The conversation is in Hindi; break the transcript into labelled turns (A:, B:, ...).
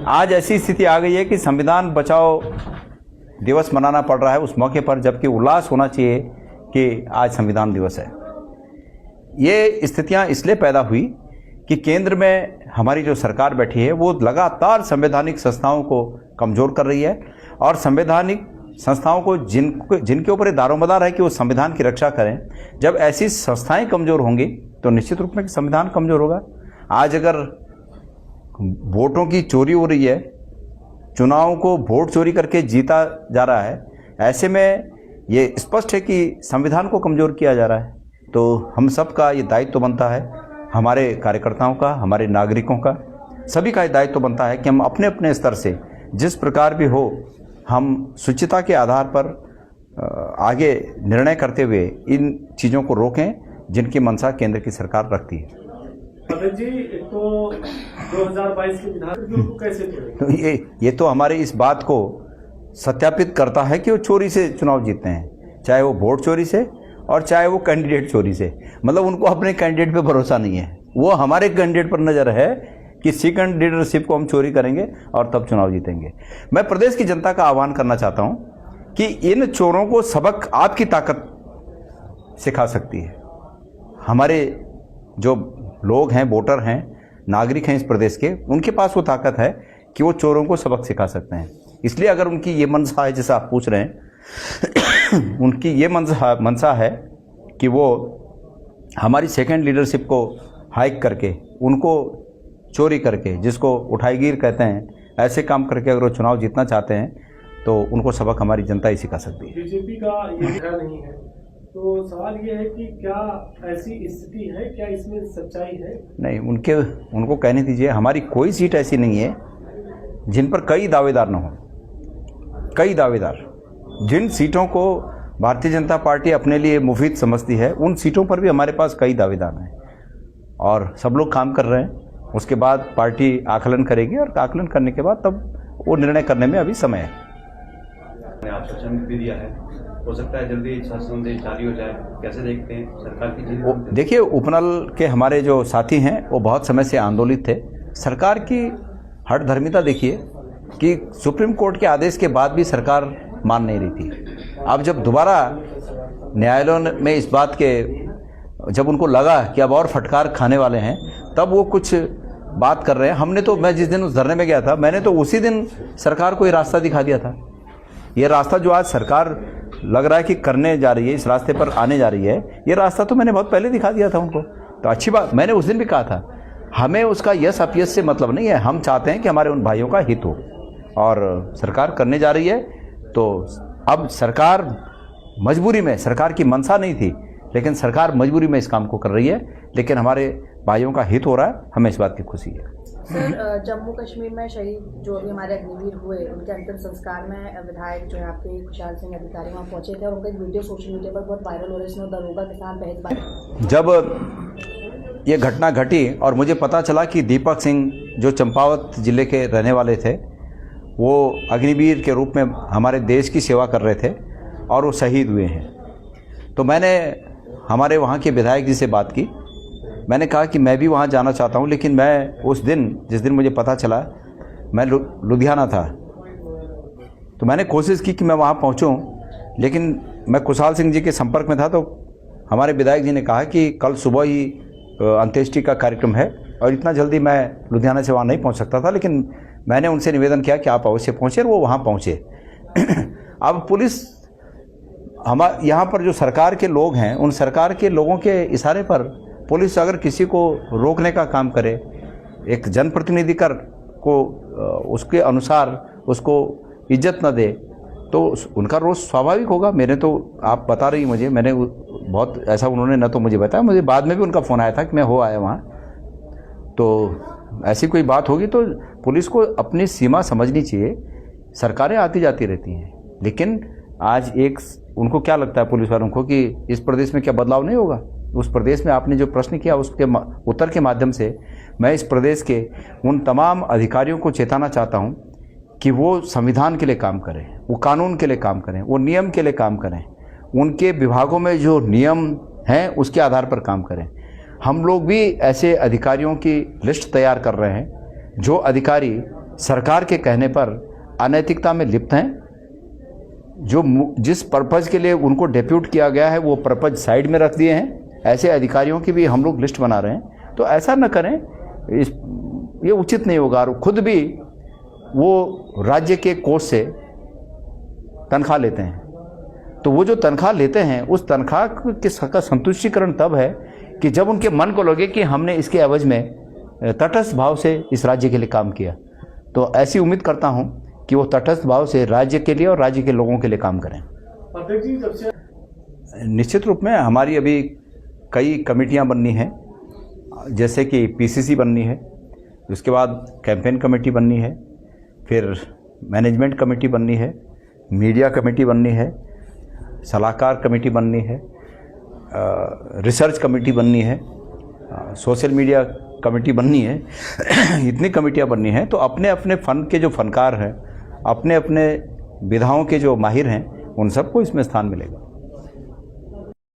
A: आज ऐसी स्थिति आ गई है कि संविधान बचाओ दिवस मनाना पड़ रहा है उस मौके पर, जबकि उल्लास होना चाहिए कि आज संविधान दिवस है। ये स्थितियां इसलिए पैदा हुई कि केंद्र में हमारी जो सरकार बैठी है वो लगातार संवैधानिक संस्थाओं को कमज़ोर कर रही है, और संवैधानिक संस्थाओं को जिनके ऊपर दारोमदार है कि वो संविधान की रक्षा करें, जब ऐसी संस्थाएं कमज़ोर होंगी तो निश्चित रूप में संविधान कमज़ोर होगा। आज अगर वोटों की चोरी हो रही है, चुनाव को वोट चोरी करके जीता जा रहा है, ऐसे में ये स्पष्ट है कि संविधान को कमज़ोर किया जा रहा है। तो हम सब का ये दायित्व बनता है, हमारे कार्यकर्ताओं का, हमारे नागरिकों का, सभी का ये दायित्व बनता है कि हम अपने अपने स्तर से जिस प्रकार भी हो, हम शुचिता के आधार पर आगे निर्णय करते हुए इन चीज़ों को रोकें जिनकी मंशा केंद्र की सरकार रखती है।
B: जी, तो 2022 के विधान को कैसे
A: तो ये तो हमारे इस बात को सत्यापित करता है कि वो चोरी से चुनाव जीतते हैं, चाहे वो वोट चोरी से और चाहे वो कैंडिडेट चोरी से। मतलब उनको अपने कैंडिडेट पे भरोसा नहीं है, वो हमारे कैंडिडेट पर नज़र है कि सेकंड लीडरशिप को हम चोरी करेंगे और तब चुनाव जीतेंगे। मैं प्रदेश की जनता का आह्वान करना चाहता हूं कि इन चोरों को सबक आपकी ताकत सिखा सकती है। हमारे जो लोग हैं, वोटर हैं, नागरिक हैं इस प्रदेश के, उनके पास वो ताकत है कि वो चोरों को सबक सिखा सकते हैं। इसलिए अगर उनकी ये मंशा है, जैसा आप पूछ रहे हैं उनकी ये मंशा है कि वो हमारी सेकंड लीडरशिप को हाइक करके, उनको चोरी करके, जिसको उठाईगीर कहते हैं, ऐसे काम करके अगर वो चुनाव जीतना चाहते हैं तो उनको सबक हमारी जनता ही सिखा सकती है।
B: बीजेपी का ये दिखा नहीं है, तो सवाल ये है कि क्या ऐसी स्थिति है, क्या इसमें सच्चाई है? नहीं,
A: उनको कहने दीजिए। हमारी कोई सीट ऐसी नहीं है जिन पर कई दावेदार न हो। कई दावेदार, जिन सीटों को भारतीय जनता पार्टी अपने लिए मुफीद समझती है, उन सीटों पर भी हमारे पास कई दावेदार हैं और सब लोग काम कर रहे हैं। उसके बाद पार्टी आकलन करेगी और आकलन करने के बाद तब वो निर्णय करने में अभी समय है।
C: आश्वासन भी दिया है, हो सकता है जल्दी शासन जारी हो जाए, कैसे देखते हैं सरकार की?
A: देखिए, उपनल के हमारे जो साथी हैं वो बहुत समय से आंदोलित थे। सरकार की हठधर्मिता देखिए कि सुप्रीम कोर्ट के आदेश के बाद भी सरकार मान नहीं रही थी। अब जब दोबारा न्यायालयों में इस बात के, जब उनको लगा कि अब और फटकार खाने वाले हैं, तब वो कुछ बात कर रहे हैं। मैं जिस दिन उस धरने में गया था, मैंने तो उसी दिन सरकार को ये रास्ता दिखा दिया था। ये रास्ता जो आज सरकार लग रहा है कि करने जा रही है, इस रास्ते पर आने जा रही है, ये रास्ता तो मैंने बहुत पहले दिखा दिया था उनको। तो अच्छी बात, मैंने उस दिन भी कहा था, हमें उसका यस अपयस से मतलब नहीं है। हम चाहते हैं कि हमारे उन भाइयों का हित हो, और सरकार करने जा रही है। तो अब सरकार मजबूरी में, सरकार की मंशा नहीं थी, लेकिन सरकार मजबूरी में इस काम को कर रही है, लेकिन हमारे भाइयों का हित हो रहा है, हमें इस बात की खुशी है।
D: सर, जम्मू कश्मीर में शहीद जो अभी हमारे अग्निवीर हुए, उनके अंतिम संस्कार में विधायक जो है आपके खुशहाल सिंह अधिकारी वहाँ पहुंचे थे, और उनका एक वीडियो सोशल मीडिया पर बहुत वायरल हो रहा है। इसमें दरोगा के साथ बहसबाजी।
A: जब ये घटना घटी और मुझे पता चला कि दीपक सिंह जो चंपावत जिले के रहने वाले थे, वो अग्निवीर के रूप में हमारे देश की सेवा कर रहे थे और वो शहीद हुए हैं, तो मैंने हमारे वहाँ के विधायक जी से बात की। मैंने कहा कि मैं भी वहाँ जाना चाहता हूँ, लेकिन मैं उस दिन, जिस दिन मुझे पता चला, मैं लुधियाना था, तो मैंने कोशिश की कि मैं वहाँ पहुँचूँ, लेकिन मैं खुशहाल सिंह जी के संपर्क में था। तो हमारे विधायक जी ने कहा कि कल सुबह ही अंत्येष्टि का कार्यक्रम है और इतना जल्दी मैं लुधियाना से वहाँ नहीं पहुँच सकता था, लेकिन मैंने उनसे निवेदन किया कि आप अवश्य पहुँचे, और वो वहाँ पहुँचे। अब पुलिस, यहाँ पर जो सरकार के लोग हैं, उन सरकार के लोगों के इशारे पर पुलिस अगर किसी को रोकने का काम करे, एक जनप्रतिनिधि को उसके अनुसार उसको इज्जत न दे, तो उनका रोष स्वाभाविक होगा। मेरे तो, आप बता रही मुझे, मैंने बहुत ऐसा उन्होंने न तो मुझे बताया, मुझे बाद में भी उनका फ़ोन आया था कि मैं हो आया वहाँ। तो ऐसी कोई बात होगी तो पुलिस को अपनी सीमा समझनी चाहिए। सरकारें आती जाती रहती हैं, लेकिन आज उनको क्या लगता है पुलिस वालों को कि इस प्रदेश में क्या बदलाव नहीं होगा? उस प्रदेश में आपने जो प्रश्न किया उसके उत्तर के माध्यम से मैं इस प्रदेश के उन तमाम अधिकारियों को चेताना चाहता हूं कि वो संविधान के लिए काम करें, वो कानून के लिए काम करें, वो नियम के लिए काम करें, उनके विभागों में जो नियम हैं उसके आधार पर काम करें। हम लोग भी ऐसे अधिकारियों की लिस्ट तैयार कर रहे हैं जो अधिकारी सरकार के कहने पर अनैतिकता में लिप्त हैं, जो जिस पर्पज़ के लिए उनको डेप्यूट किया गया है वो पर्पज़ साइड में रख दिए हैं। ऐसे अधिकारियों की भी हम लोग लिस्ट बना रहे हैं। तो ऐसा न करें, ये उचित नहीं होगा। और खुद भी वो राज्य के कोष से तनख्वाह लेते हैं, तो वो जो तनख्वाह लेते हैं उस तनख्वाह का संतुष्टिकरण तब है कि जब उनके मन को लगे कि हमने इसके एवज में तटस्थ भाव से इस राज्य के लिए काम किया। तो ऐसी उम्मीद करता हूं कि वो तटस्थ भाव से राज्य के लिए और राज्य के लोगों के लिए काम करें।
B: अध्यक्ष जी, सबसे
A: निश्चित रूप में हमारी अभी कई कमेटियां बननी हैं, जैसे कि पीसीसी बननी है, उसके बाद कैंपेन कमेटी बननी है, फिर मैनेजमेंट कमेटी बननी है, मीडिया कमेटी बननी है, सलाहकार कमेटी बननी है, रिसर्च कमेटी बननी है, सोशल मीडिया कमेटी बननी है। इतनी कमेटियां बननी हैं। तो अपने अपने फन के जो फनकार हैं, अपने अपने विधाओं के जो माहिर हैं, उन सबको इसमें स्थान मिलेगा।